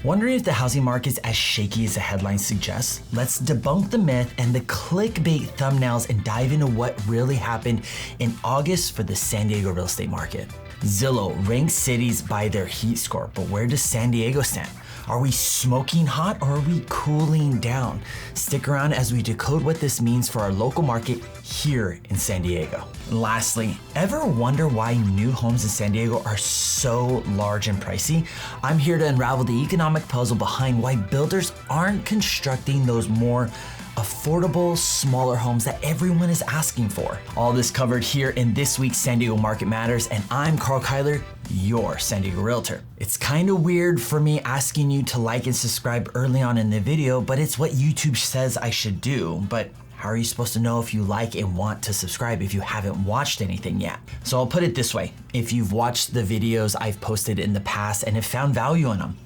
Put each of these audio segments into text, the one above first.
Wondering if the housing market's as shaky as the headlines suggest? Let's debunk the myth and the clickbait thumbnails and dive into what really happened in August for the San Diego real estate market. Zillow ranks cities by their heat score, but where does San Diego stand? Are we smoking hot or are we cooling down? Stick around as we decode what this means for our local market here in San Diego. And lastly, ever wonder why new homes in San Diego are so large and pricey? I'm here to unravel the economic puzzle behind why builders aren't constructing those more affordable, smaller homes that everyone is asking for. All this covered here in this week's San Diego Market Matters, and I'm Karl Kyler, your San Diego Realtor. It's kind of weird for me asking you to like and subscribe early on in the video, but it's what YouTube says I should do. But how are you supposed to know if you like and want to subscribe if you haven't watched anything yet? So I'll put it this way. If you've watched the videos I've posted in the past and have found value in them,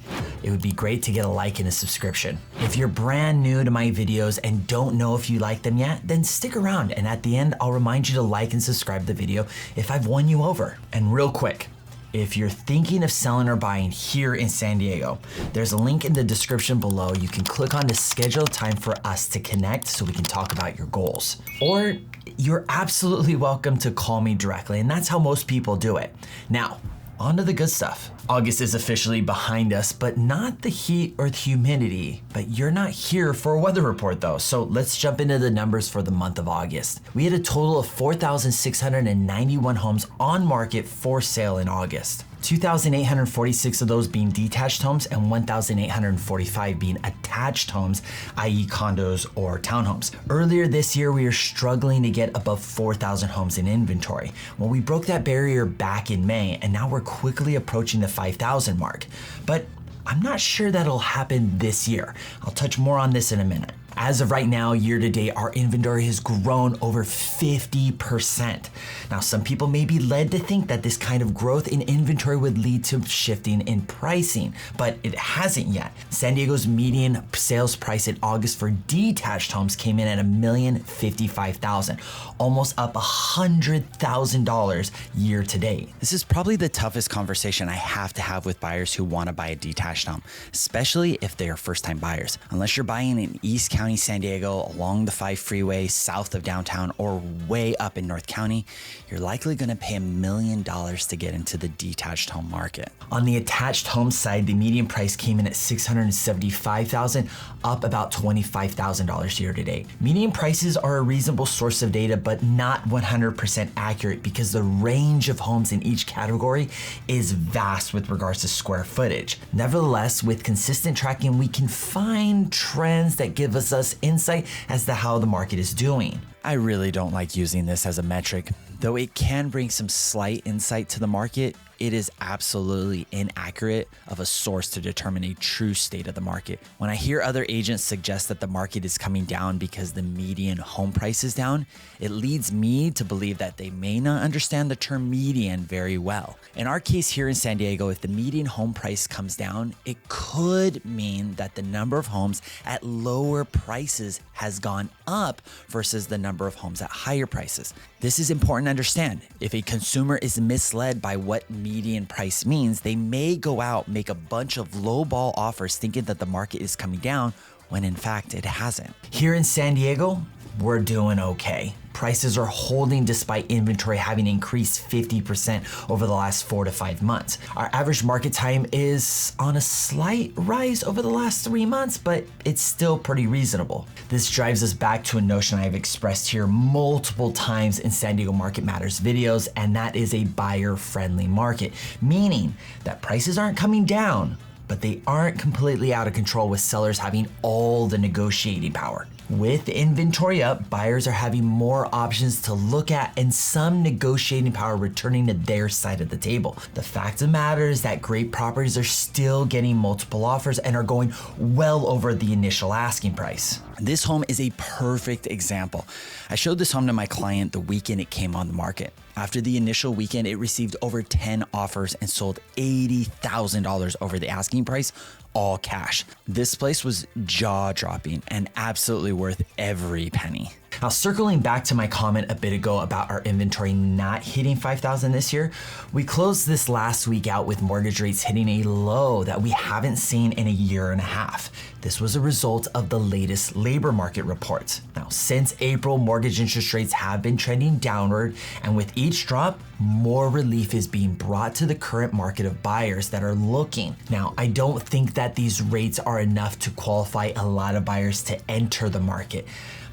it would be great to get a like and a subscription. If you're brand new to my videos and don't know if you like them yet, then stick around, and at the end, I'll remind you to like and subscribe the video if I've won you over. And real quick, if you're thinking of selling or buying here in San Diego, there's a link in the description below. You can click on to schedule a time for us to connect so we can talk about your goals. Or you're absolutely welcome to call me directly, and that's how most people do it. Now, on to the good stuff. August is officially behind us, but not the heat or the humidity. But you're not here for a weather report though, so let's jump into the numbers for the month of August. We had a total of 4,691 homes on market for sale in August. 2,846 of those being detached homes and 1,845 being attached homes, i.e. condos or townhomes. Earlier this year, we were struggling to get above 4,000 homes in inventory. Well, we broke that barrier back in May, and now we're quickly approaching the 5,000 mark. But I'm not sure that'll happen this year. I'll touch more on this in a minute. As of right now, year to date, our inventory has grown over 50%. Now, some people may be led to think that this kind of growth in inventory would lead to shifting in pricing, but it hasn't yet. San Diego's median sales price in August for detached homes came in at $1,055,000, almost up $100,000 year to date. This is probably the toughest conversation I have to have with buyers who want to buy a detached home, especially if they are first-time buyers. Unless you're buying in East County, San Diego, along the 5 freeway, south of downtown, or way up in North County, you're likely going to pay $1 million to get into the detached home market. On the attached home side, the median price came in at $675,000, up about $25,000 year to date. Median prices are a reasonable source of data, but not 100% accurate because the range of homes in each category is vast with regards to square footage. Nevertheless, with consistent tracking, we can find trends that give us insight as to how the market is doing. I really don't like using this as a metric. Though it can bring some slight insight to the market, it is absolutely inaccurate of a source to determine a true state of the market. When I hear other agents suggest that the market is coming down because the median home price is down, it leads me to believe that they may not understand the term median very well. In our case here in San Diego, if the median home price comes down, it could mean that the number of homes at lower prices has gone up versus the number of homes at higher prices. This is important to understand. If a consumer is misled by what median price means, they may go out, make a bunch of lowball offers thinking that the market is coming down when in fact it hasn't. Here in San Diego, we're doing okay. Prices are holding despite inventory having increased 50% over the last 4 to 5 months. Our average market time is on a slight rise over the last 3 months, but it's still pretty reasonable. This drives us back to a notion I've expressed here multiple times in San Diego Market Matters videos, and that is a buyer-friendly market, meaning that prices aren't coming down, but they aren't completely out of control with sellers having all the negotiating power. With inventory up, buyers are having more options to look at and some negotiating power returning to their side of the table. The fact of the matter is that great properties are still getting multiple offers and are going well over the initial asking price. This home is a perfect example. I showed this home to my client the weekend it came on the market. After the initial weekend, it received over 10 offers and sold $80,000 over the asking price, all cash. This place was jaw-dropping and absolutely worth every penny. Now, circling back to my comment a bit ago about our inventory not hitting 5,000 this year, we closed this last week out with mortgage rates hitting a low that we haven't seen in a year and a half. This was a result of the latest labor market reports. Now, since April, mortgage interest rates have been trending downward, and with each drop, more relief is being brought to the current market of buyers that are looking. Now, I don't think that these rates are enough to qualify a lot of buyers to enter the market,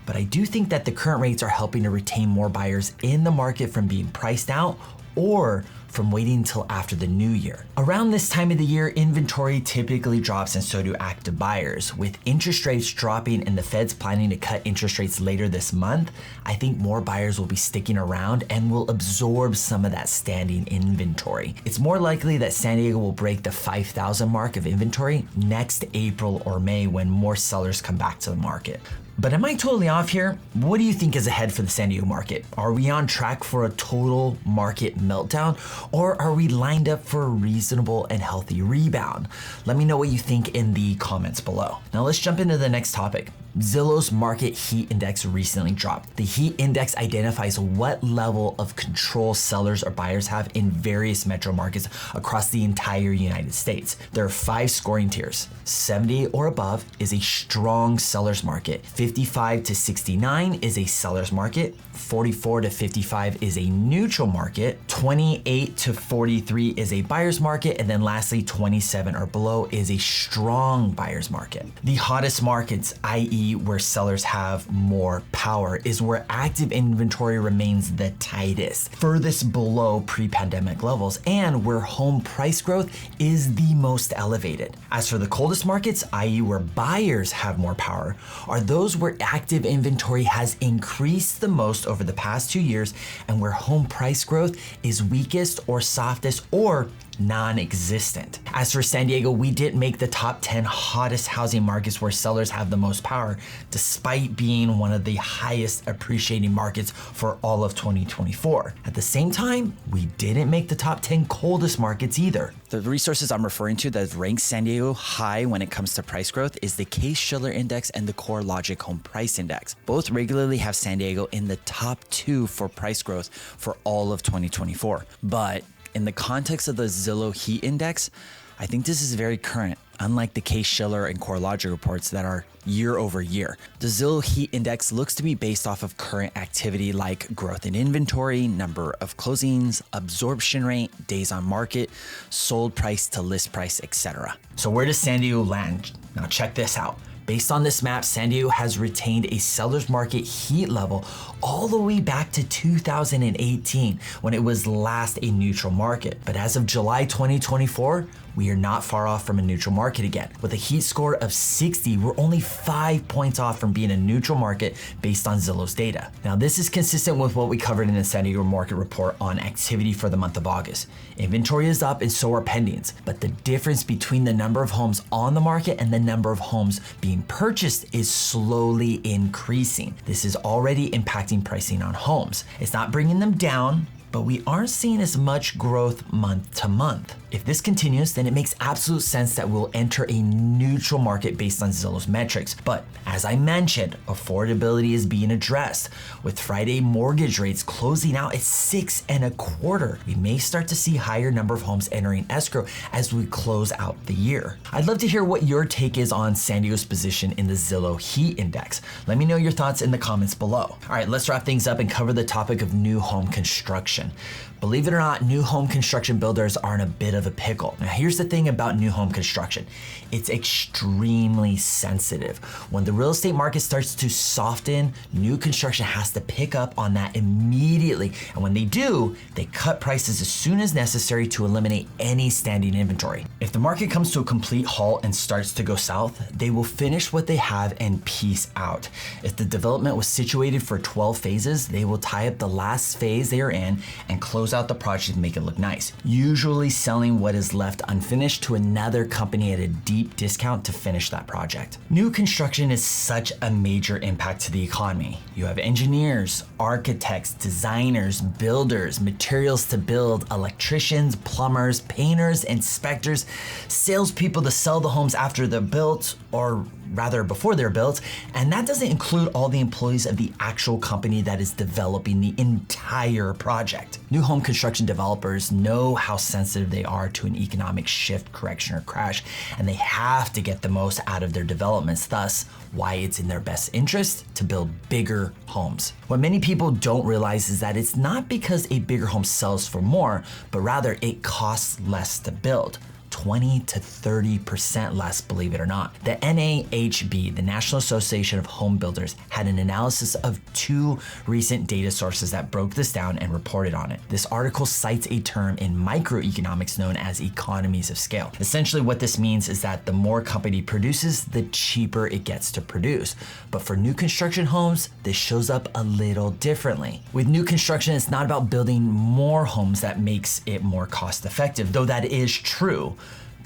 but I do think that the current rates are helping to retain more buyers in the market from being priced out or from waiting until after the new year. Around this time of the year, inventory typically drops and so do active buyers. With interest rates dropping and the Fed's planning to cut interest rates later this month, I think more buyers will be sticking around and will absorb some of that standing inventory. It's more likely that San Diego will break the 5,000 mark of inventory next April or May when more sellers come back to the market. But am I totally off here? What do you think is ahead for the San Diego market? Are we on track for a total market meltdown, or are we lined up for a reasonable and healthy rebound? Let me know what you think in the comments below. Now let's jump into the next topic. Zillow's market heat index recently dropped. The heat index identifies what level of control sellers or buyers have in various metro markets across the entire United States. There are 5 scoring tiers. 70 or above is a strong seller's market. 55 to 69 is a seller's market. 44 to 55 is a neutral market. 28 to 43 is a buyer's market. And then lastly, 27 or below is a strong buyer's market. The hottest markets, i.e. where sellers have more power, is where active inventory remains the tightest, furthest below pre-pandemic levels, and where home price growth is the most elevated. As for the coldest markets, i.e. where buyers have more power, are those where active inventory has increased the most over the past 2 years and where home price growth is weakest or softest or non-existent. As for San Diego, we didn't make the top 10 hottest housing markets where sellers have the most power, despite being one of the highest appreciating markets for all of 2024. At the same time, we didn't make the top 10 coldest markets either. The resources I'm referring to that rank San Diego high when it comes to price growth is the Case-Shiller Index and the CoreLogic Home Price Index. Both regularly have San Diego in the top 2 for price growth for all of 2024. But in the context of the Zillow Heat Index, I think this is very current, unlike the Case-Shiller and CoreLogic reports that are year over year. The Zillow Heat Index looks to be based off of current activity like growth in inventory, number of closings, absorption rate, days on market, sold price to list price, etc. So where does San Diego land? Now check this out. Based on this map, San Diego has retained a seller's market heat level all the way back to 2018 when it was last a neutral market. But as of July 2024, we are not far off from a neutral market again. With a heat score of 60, we're only 5 points off from being a neutral market based on Zillow's data. Now, this is consistent with what we covered in the San Diego market report on activity for the month of August. Inventory is up and so are pendings, but the difference between the number of homes on the market and the number of homes being purchased is slowly increasing. This is already impacting pricing on homes. It's not bringing them down, but we aren't seeing as much growth month to month. If this continues, then it makes absolute sense that we'll enter a neutral market based on Zillow's metrics. But as I mentioned, affordability is being addressed. With Friday mortgage rates closing out at 6.25%, we may start to see higher number of homes entering escrow as we close out the year. I'd love to hear what your take is on San Diego's position in the Zillow Heat Index. Let me know your thoughts in the comments below. All right, let's wrap things up and cover the topic of new home construction. Believe it or not, new home construction builders are in a bit of a pickle. Now, here's the thing about new home construction. It's extremely sensitive. When the real estate market starts to soften, new construction has to pick up on that immediately. And when they do, they cut prices as soon as necessary to eliminate any standing inventory. If the market comes to a complete halt and starts to go south, they will finish what they have and peace out. If the development was situated for 12 phases, they will tie up the last phase they are in and close out the project to make it look nice, usually selling what is left unfinished to another company at a deep discount to finish that project. New construction is such a major impact to the economy. You have engineers, architects, designers, builders, materials to build, electricians, plumbers, painters, inspectors, salespeople to sell the homes after they're built, or rather before they're built, and that doesn't include all the employees of the actual company that is developing the entire project. New home construction developers know how sensitive they are to an economic shift, correction, or crash, and they have to get the most out of their developments, thus why it's in their best interest to build bigger homes. What many people don't realize is that it's not because a bigger home sells for more, but rather it costs less to build. 20 to 30% less, believe it or not. The NAHB, the National Association of Home Builders, had an analysis of 2 recent data sources that broke this down and reported on it. This article cites a term in microeconomics known as economies of scale. Essentially what this means is that the more a company produces, the cheaper it gets to produce. But for new construction homes, this shows up a little differently. With new construction, it's not about building more homes that makes it more cost effective, though that is true.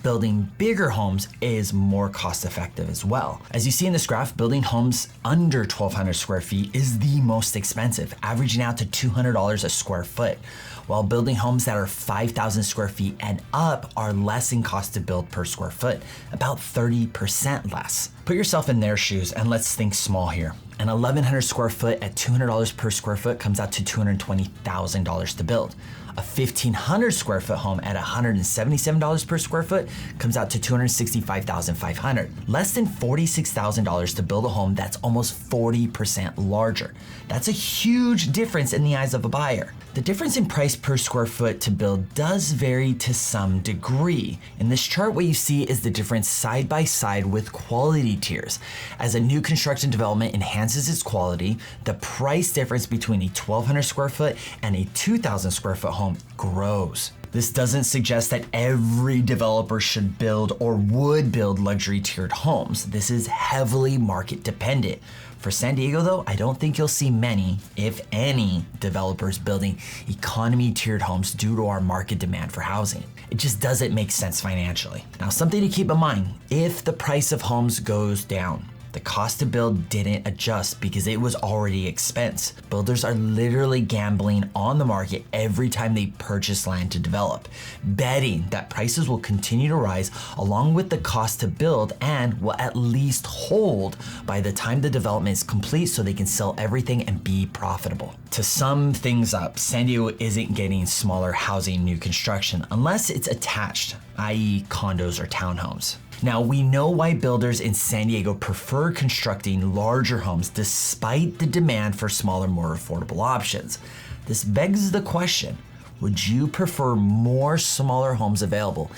Building bigger homes is more cost effective as well. As you see in this graph, building homes under 1,200 square feet is the most expensive, averaging out to $200 a square foot, while building homes that are 5,000 square feet and up are less in cost to build per square foot, about 30% less. Put yourself in their shoes and let's think small here. An 1,100 square foot at $200 per square foot comes out to $220,000 to build. A 1,500 square foot home at $177 per square foot comes out to $265,500. Less than $46,000 to build a home that's almost 40% larger. That's a huge difference in the eyes of a buyer. The difference in price per square foot to build does vary to some degree. In this chart, what you see is the difference side by side with quality tiers. As a new construction development enhances its quality, the price difference between a 1,200 square foot and a 2,000 square foot home grows. This doesn't suggest that every developer should build or would build luxury tiered homes. This is heavily market dependent. For San Diego though, I don't think you'll see many, if any, developers building economy tiered homes due to our market demand for housing. It just doesn't make sense financially. Now, something to keep in mind, if the price of homes goes down, the cost to build didn't adjust because it was already expense. Builders are literally gambling on the market every time they purchase land to develop, betting that prices will continue to rise along with the cost to build and will at least hold by the time the development is complete so they can sell everything and be profitable. To sum things up, San Diego isn't getting smaller housing new construction unless it's attached, i.e. condos or townhomes. Now, we know why builders in San Diego prefer constructing larger homes despite the demand for smaller, more affordable options. This begs the question, would you prefer more smaller homes available,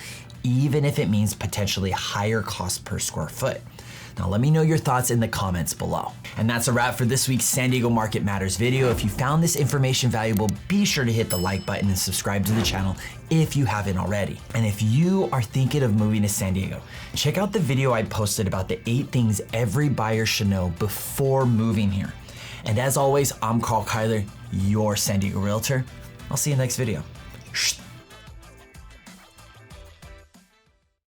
even if it means potentially higher cost per square foot? Now let me know your thoughts in the comments below. And that's a wrap for this week's San Diego Market Matters video. If you found this information valuable, be sure to hit the like button and subscribe to the channel if you haven't already. And if you are thinking of moving to San Diego, check out the video I posted about the 8 things every buyer should know before moving here. And as always, I'm Karl Kyler, your San Diego Realtor. I'll see you in the next video.